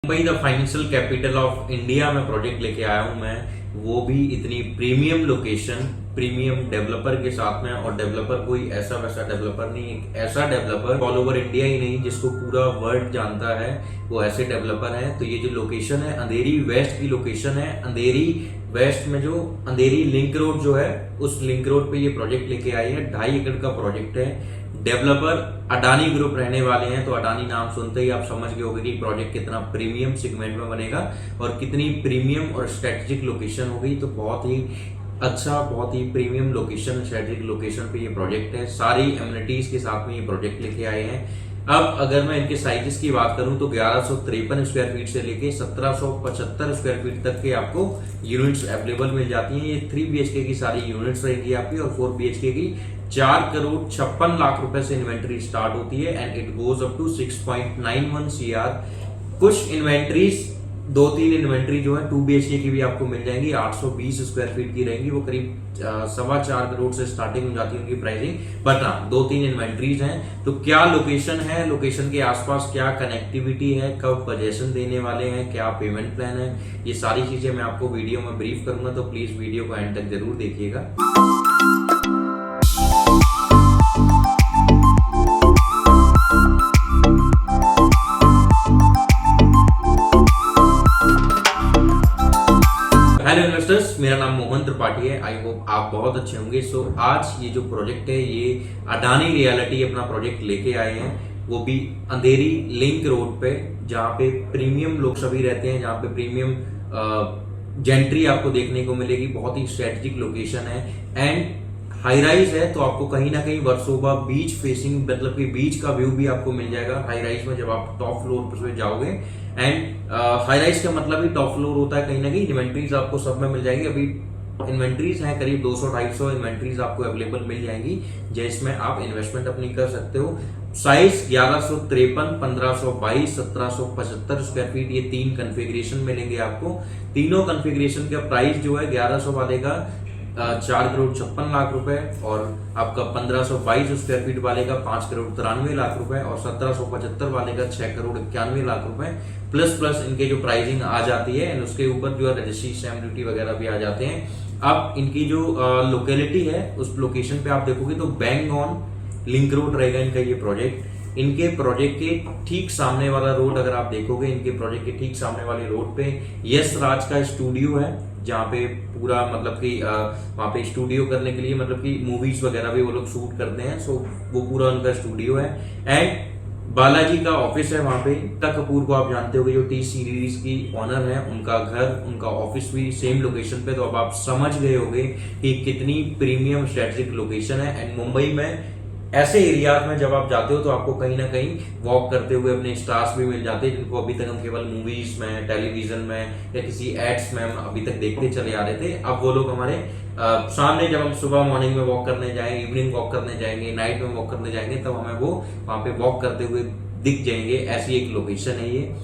Mumbai the financial capital of India में project लेके आया हूं मैं, वो भी इतनी प्रीमियम लोकेशन, प्रीमियम डेवलपर के साथ में। और डेवलपर कोई ऐसा वैसा डेवलपर नहीं, एक ऐसा डेवलपर ऑल ओवर इंडिया ही नहीं जिसको पूरा वर्ल्ड जानता है, वो ऐसे डेवलपर है। तो ये जो लोकेशन है अंधेरी वेस्ट की लोकेशन है। अंधेरी वेस्ट में जो अंधेरी लिंक रोड जो है, उस लिंक रोड पे ये प्रोजेक्ट लेके आई है। 2.5 एकड़ का प्रोजेक्ट है। डेवलपर अडानी ग्रुप रहने वाले हैं। तो अडानी नाम सुनते ही आप समझ गए होंगे कि प्रोजेक्ट कितना प्रीमियम सेगमेंट में बनेगा और कितनी प्रीमियम और स्ट्रेटेजिक लोकेशन होगी। तो बहुत ही अच्छा, बहुत ही प्रीमियम लोकेशन, स्ट्रेटेजिक लोकेशन पे ये प्रोजेक्ट है। सारी एमिनिटीज के साथ में ये प्रोजेक्ट लेके आए हैं। अब अगर मैं इनके साइजेस की बात करूं तो 1153 स्क्वायर फीट से लेके 1775 स्क्वायर फीट तक के आपको यूनिट्स अवेलेबल मिल जाती हैं। ये 3 BHK की सारी यूनिट्स रहेगी आपकी और 4 BHK की 4,56,00,000 रुपए से इन्वेंट्री स्टार्ट होती है and it goes up to 6.91 CR। कुछ इन्वेंट्रीज 2-3 इन्वेंट्री जो है 2 BHK की भी आपको मिल जाएंगी, 820 स्क्वायर फीट की रहेंगी। वो करीब 4.25 करोड़ से स्टार्टिंग हो जाती है उनकी प्राइसिंग। बट हाँ, 2-3 इन्वेंट्रीज हैं। तो क्या लोकेशन है, लोकेशन के आसपास क्या कनेक्टिविटी है, कब पोजेशन देने वाले हैं, क्या पेमेंट प्लान है, ये सारी चीजें मैं आपको वीडियो में ब्रीफ करूंगा। तो प्लीज वीडियो को एंड तक जरूर देखिएगा। हेलो इन्वेस्टर्स, मेरा नाम मोहन त्रिपाठी है। आई होप आप बहुत अच्छे होंगे। सो आज ये जो प्रोजेक्ट है, ये अडानी रियलिटी अपना प्रोजेक्ट लेके आए हैं, वो भी अंधेरी लिंक रोड पे, जहाँ पे प्रीमियम लोग सभी रहते हैं, जहाँ पे प्रीमियम जेंट्री आपको देखने को मिलेगी। बहुत ही स्ट्रेटेजिक लोकेशन है एंड हाई राइज है। तो आपको कहीं ना कहीं वर्सोवा बीच फेसिंग, मतलब कि बीच का व्यू भी आपको मिल जाएगा हाई राइज में जब आप टॉप फ्लोर पर जाओगे। एंड हाई राइज का मतलब ही टॉप फ्लोर होता है। कहीं ना कहीं इन्वेंट्रीज आपको सब में मिल जाएगी। अभी इन्वेंट्रीज हैं करीब 200-250 इन्वेंट्रीज आपको अवेलेबल मिल जाएंगी, जिसमें आप इन्वेस्टमेंट अपनी कर सकते हो। साइज 1153, 1522, 1775 स्क्वायर फीट, ये 3 कन्फिग्रेशन मिलेंगे आपको। तीनों कन्फिग्रेशन का प्राइस जो है 1100 वाले का 4,56,00,000 रुपए और आपका 1522 स्क्वायर फीट वाले का 5,93,00,000 रुपए और 1775 वाले का 6,91,00,000 रुपए प्लस इनके जो प्राइसिंग आ जाती है। एंड उसके ऊपर जो है रजिस्ट्री, स्टैम्प ड्यूटी वगैरह भी आ जाते हैं। अब इनकी जो लोकेलिटी है, उस लोकेशन पे आप देखोगे तो बैंग ऑन लिंक रोड रहेगा इनका ये प्रोजेक्ट। इनके प्रोजेक्ट के ठीक सामने वाला रोड अगर आप देखोगे, इनके प्रोजेक्ट के ठीक सामने वाले रोड पे यस राज का स्टूडियो है, जहाँ पे पूरा मतलब कि वहाँ पे स्टूडियो करने के लिए, मतलब कि मूवीज वगैरह भी वो लोग शूट करते हैं। सो वो पूरा उनका स्टूडियो है। एंड बालाजी का ऑफिस है वहाँ पे। एकता कपूर को आप जानते होंगे, जो टी सीरीज की ऑनर है, उनका घर, उनका ऑफिस भी सेम लोकेशन पे। तो अब आप समझ गए होंगे कि कितनी प्रीमियम स्ट्रेटेजिक लोकेशन है। एंड मुंबई में ऐसे एरियाज में जब आप जाते हो तो आपको कहीं ना कहीं वॉक करते हुए अपने स्टार्स भी मिल जाते हैं, जिनको अभी तक हम केवल मूवीज में, टेलीविजन में या किसी एड्स में हम अभी तक देखते चले आ रहे थे। अब वो लोग हमारे सामने, जब हम सुबह मॉर्निंग में वॉक करने जाएंगे, इवनिंग वॉक करने जाएंगे, नाइट में वॉक करने जाएंगे, तब हमें वो वहां पे वॉक करते हुए दिख जाएंगे। ऐसी एक लोकेशन है ये।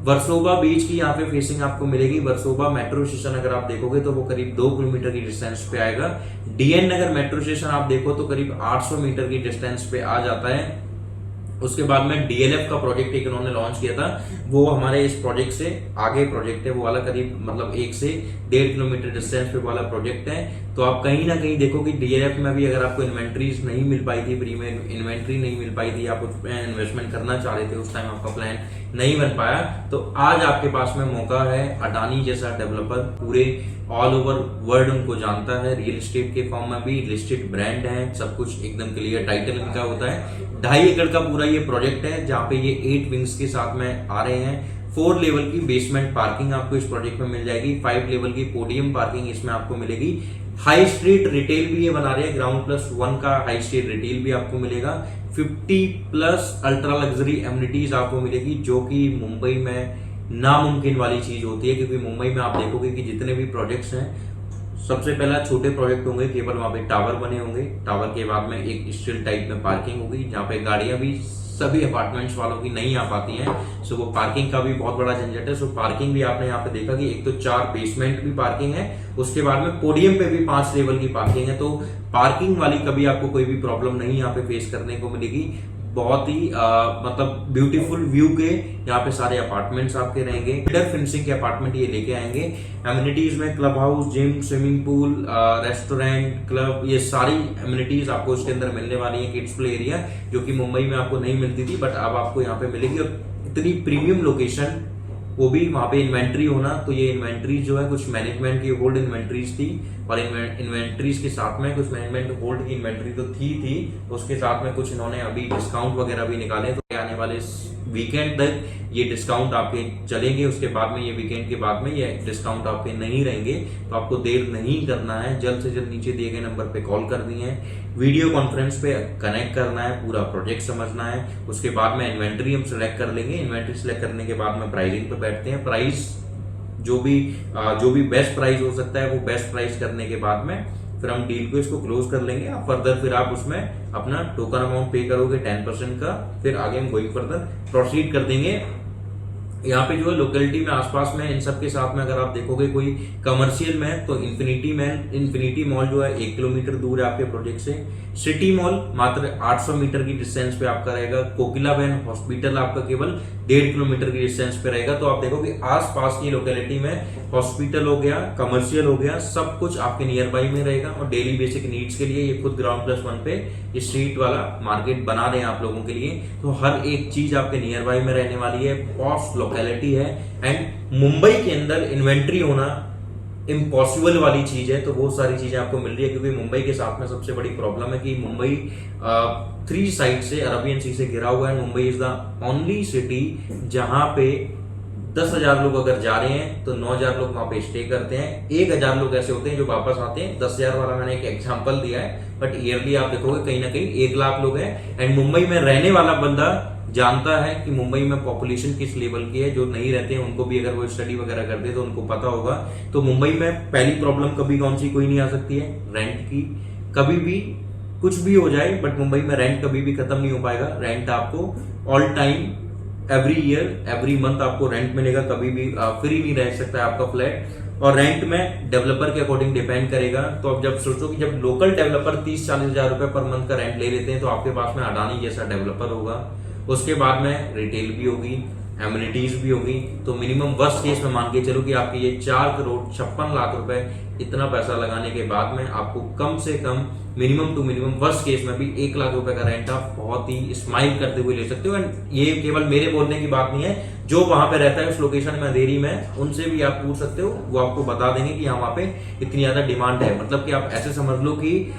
वर्सोवा बीच की यहाँ पे फेसिंग आपको मिलेगी। वर्सोवा मेट्रो स्टेशन अगर आप देखोगे तो वो करीब 2 किलोमीटर की डिस्टेंस पे आएगा। DN नगर मेट्रो स्टेशन आप देखो तो करीब 800 मीटर की डिस्टेंस पे आ जाता है। उसके बाद में DLF का प्रोजेक्ट एक इन्होंने लॉन्च किया था, वो हमारे इस प्रोजेक्ट से आगे प्रोजेक्ट है। वो वाला करीब मतलब 1 से 1.5 किलोमीटर डिस्टेंस पे वाला प्रोजेक्ट है। तो आप कहीं ना कहीं देखो कि DLF में भी अगर आपको इन्वेंट्रीज नहीं मिल पाई थी, प्रीमियम इन्वेंट्री नहीं मिल पाई थी, आप उसमें इन्वेस्टमेंट करना चाह रहे थे, उस टाइम आपका प्लान नहीं बन पाया, तो आज आपके पास में मौका है। अडानी जैसा डेवलपर पूरे ऑल ओवर वर्ल्ड उनको जानता है, रियल एस्टेट के फॉर्म में भी लिस्टेड ब्रांड है, सब कुछ एकदम क्लियर टाइटल इनका होता है। 2.5 एकड़ का पूरा ये प्रोजेक्ट है, जहाँ पे ये 8 विंग्स के साथ में आ रहे हैं। 4 लेवल की बेसमेंट पार्किंग आपको इस प्रोजेक्ट में मिल जाएगी। 5 लेवल की पोडियम पार्किंग इसमें आपको मिलेगी। हाई स्ट्रीट रिटेल भी ये बना रहे हैं, ग्राउंड+1 का हाई स्ट्रीट रिटेल भी आपको मिलेगा। 50+ अल्ट्रा लग्जरी एमिनिटीज आपको मिलेगी, जो कि मुंबई में नामुमकिन वाली चीज होती है। क्योंकि मुंबई में आप देखोगे कि जितने भी प्रोजेक्ट्स हैं, सबसे पहला छोटे प्रोजेक्ट होंगे, केवल वहां पे टावर बने होंगे। टावर के बाद में एक स्ट्रीट टाइप में पार्किंग होगी, जहाँ पे गाड़ियां भी सभी अपार्टमेंट्स वालों की नहीं आ पाती हैं। सो वो पार्किंग का भी बहुत बड़ा झंझट है। सो पार्किंग भी आपने यहाँ पे देखा कि एक तो 4 बेसमेंट भी पार्किंग है, उसके बाद में पोडियम पे भी 5 लेवल की पार्किंग है। तो पार्किंग वाली कभी आपको कोई भी प्रॉब्लम नहीं यहाँ पे फेस करने को मिलेगी। बहुत ही मतलब ब्यूटीफुल व्यू के यहाँ पे सारे अपार्टमेंट्स आपके रहेंगे। अंडर फिनिशिंग के अपार्टमेंट ये लेके आएंगे। एमिनिटीज में club house, gym, swimming pool, restaurant, club, ये सारी एमिनिटीज आपको इसके अंदर मिलने वाली है। किड्स प्ले एरिया जो कि मुंबई में आपको नहीं मिलती थी, बट अब आपको यहाँ पे मिलेगी। और इतनी प्रीमियम लोकेशन, वो भी वहां पे इन्वेंट्री होना। तो ये इन्वेंट्री जो है कुछ मैनेजमेंट की होल्ड इन्वेंट्रीज थी, और इन्वेंट्रीज के साथ में कुछ मैनेजमेंट होल्ड की इन्वेंट्री तो थी, उसके साथ में कुछ इन्होंने अभी डिस्काउंट वगैरह भी निकाले। तो आने वाले वीकेंड तक ये डिस्काउंट आपके चलेंगे। उसके बाद में ये वीकेंड के बाद में ये डिस्काउंट आपके नहीं रहेंगे। तो आपको देर नहीं करना है, जल्द से जल्द नीचे दिए गए नंबर पे कॉल करनी है, वीडियो कॉन्फ्रेंस पे कनेक्ट करना है, पूरा प्रोजेक्ट समझना है। उसके बाद में इन्वेंट्री हम सिलेक्ट कर लेंगे। इन्वेंट्री सिलेक्ट करने के बाद में प्राइसिंग पे बैठते हैं। प्राइस जो भी बेस्ट प्राइस हो सकता है वो बेस्ट प्राइस करने के बाद में फिर हम डील को इसको क्लोज कर लेंगे। फर्दर फिर आप उसमें अपना टोकन अमाउंट पे करोगे 10% का। फिर आगे हम गोइंग फर्दर प्रोसीड कर देंगे। यहाँ पे जो है लोकेलिटी में आसपास में इन सब के साथ में अगर आप देखोगे कोई कमर्शियल में, तो इन्फिनिटी मॉल जो है 1 किलोमीटर दूर है आपके प्रोजेक्ट से। सिटी मॉल मात्र 800 मीटर की डिस्टेंस पे आपका रहेगा। कोकिलाबेन हॉस्पिटल आपका केवल 1.5 किलोमीटर की डिस्टेंस पे रहेगा। तो आप देखोगे आसपास की लोकेलिटी में हॉस्पिटल हो गया, कमर्शियल हो गया, सब कुछ आपके नियर बाई में रहेगा। और डेली बेसिक नीड्स के लिए ये खुद GR+1 पे स्ट्रीट वाला मार्केट बना रहे हैं आप लोगों के लिए। तो हर एक चीज आपके नियर बाई में रहने वाली है, पॉश लोकेलिटी है। एंड मुंबई के अंदर इन्वेंट्री होना इम्पॉसिबल वाली चीज है। तो वो सारी चीजें आपको मिल रही है, क्योंकि मुंबई के साथ में सबसे बड़ी प्रॉब्लम है कि मुंबई 3 साइड से अरबियन सी से घिरा हुआ है। Mumbai is the only city जहां पे 10,000 लोग अगर जा रहे हैं तो 9,000 लोग वहां पे स्टे करते हैं। 1,000 लोग ऐसे होते हैं जो वापस आते हैं। 10,000 वाला मैंने एक एग्जांपल दिया है, बट ईयरली आप देखोगे कहीं ना कहीं 1 लाख लोग हैं। एंड मुंबई में रहने वाला बंदा जानता है कि मुंबई में पॉपुलेशन किस लेवल की है। जो नहीं रहते हैं उनको भी अगर वो स्टडी वगैरह करते हैं तो उनको पता होगा। तो मुंबई में पहली प्रॉब्लम कभी कौन सी कोई नहीं आ सकती है, रेंट की। कभी भी कुछ भी हो जाए, बट मुंबई में रेंट कभी भी खत्म नहीं हो पाएगा। रेंट आपको all time, every year, every month आपको रेंट मिलेगा। कभी भी फ्री नहीं रह सकता है आपका फ्लैट। और रेंट में डेवलपर के अकॉर्डिंग डिपेंड करेगा। तो अब जब सोचो कि जब लोकल डेवलपर 30-40 हजार रुपए पर मंथ का रेंट ले लेते हैं, तो आपके पास में अडानी जैसा डेवलपर होगा। उसके बाद में रिटेल भी होगी, एमिनिटीज भी होगी। तो मिनिमम वर्स्ट केस में मान के चलो कि आपके ये 4 करोड़ 56 लाख रुपए, इतना पैसा लगाने के बाद में आपको कम से कम minimum to minimum worst case में भी 1 लाख रुपए का रेंट आप बहुत ही स्माइल करते हुए ले सकते हो। एंड ये केवल मेरे बोलने की बात नहीं है, जो वहां पे रहता है उस लोकेशन में अंधेरी में, उनसे भी आप पूछ सकते हो। वो आपको बता देंगे कि वहां पे इतनी ज्यादा डिमांड है। मतलब कि आप ऐसे समझ लो कि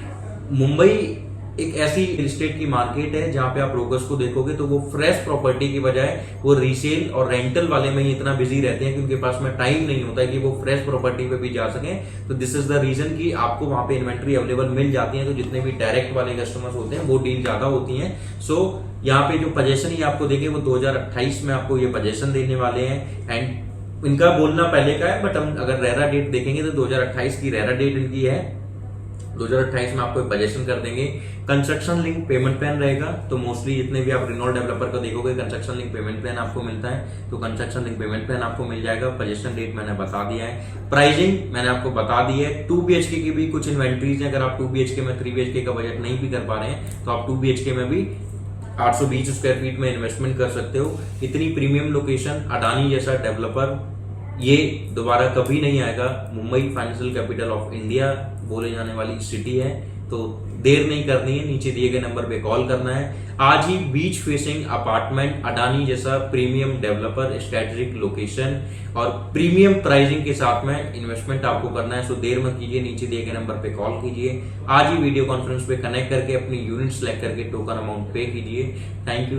मुंबई एक ऐसी रियल एस्टेट की मार्केट है जहां पे आप ब्रोकर्स को देखोगे तो वो फ्रेश प्रॉपर्टी की बजाय वो रीसेल और रेंटल वाले में ही इतना बिजी रहते हैं कि उनके पास में टाइम नहीं होता है कि वो फ्रेश प्रॉपर्टी पे भी जा सकें। तो दिस इज द रीजन कि आपको वहां पे इन्वेंट्री अवेलेबल मिल जाती है। तो जितने भी डायरेक्ट वाले कस्टमर्स होते हैं वो डील ज्यादा होती है। सो यहाँ पे जो पोजेशन ही आपको देंगे वो 2028 में आपको ये पोजेशन देने वाले हैं। एंड इनका बोलना पहले का है, बट हम अगर रेरा डेट देखेंगे तो 2028 की रेरा डेट इनकी है। 2028 में आपको पोजेशन कर देंगे। कंस्ट्रक्शन लिंक पेमेंट प्लान रहेगा। तो मोस्टली जितने भी आप रिनोल्ड डेवलपर को देखोगे कंस्ट्रक्शन लिंक पेमेंट प्लान आपको मिलता है। तो कंस्ट्रक्शन लिंक पेमेंट प्लान आपको मिल जाएगा। पोजेशन डेट मैंने बता दिया है। प्राइसिंग मैंने आपको बता दी है। 2 BHK की भी कुछ इन्वेंट्रीज है। अगर आप 2 BHK में 3 BHK का बजट नहीं भी कर पा रहे हैं तो आप 2 BHK में भी 820 स्क्वायर फीट में इन्वेस्टमेंट कर सकते हो। इतनी प्रीमियम लोकेशन, अडानी जैसा डेवलपर, ये दोबारा कभी नहीं आएगा। Mumbai financial capital of India बोले जाने वाली सिटी है। तो देर नहीं करनी है, नीचे दिए गए नंबर पे कॉल करना है। आज ही बीच फेसिंग अपार्टमेंट, अडानी जैसा प्रीमियम डेवलपर, स्ट्रेटेजिक लोकेशन और प्रीमियम प्राइसिंग के साथ में इन्वेस्टमेंट आपको करना है। सो देर मत कीजिए, नीचे दिए गए नंबर पे कॉल कीजिए। आज ही वीडियो कॉन्फ्रेंस पे कनेक्ट करके अपनी यूनिट सेलेक्ट करके टोकन अमाउंट पे कीजिए। Thank you.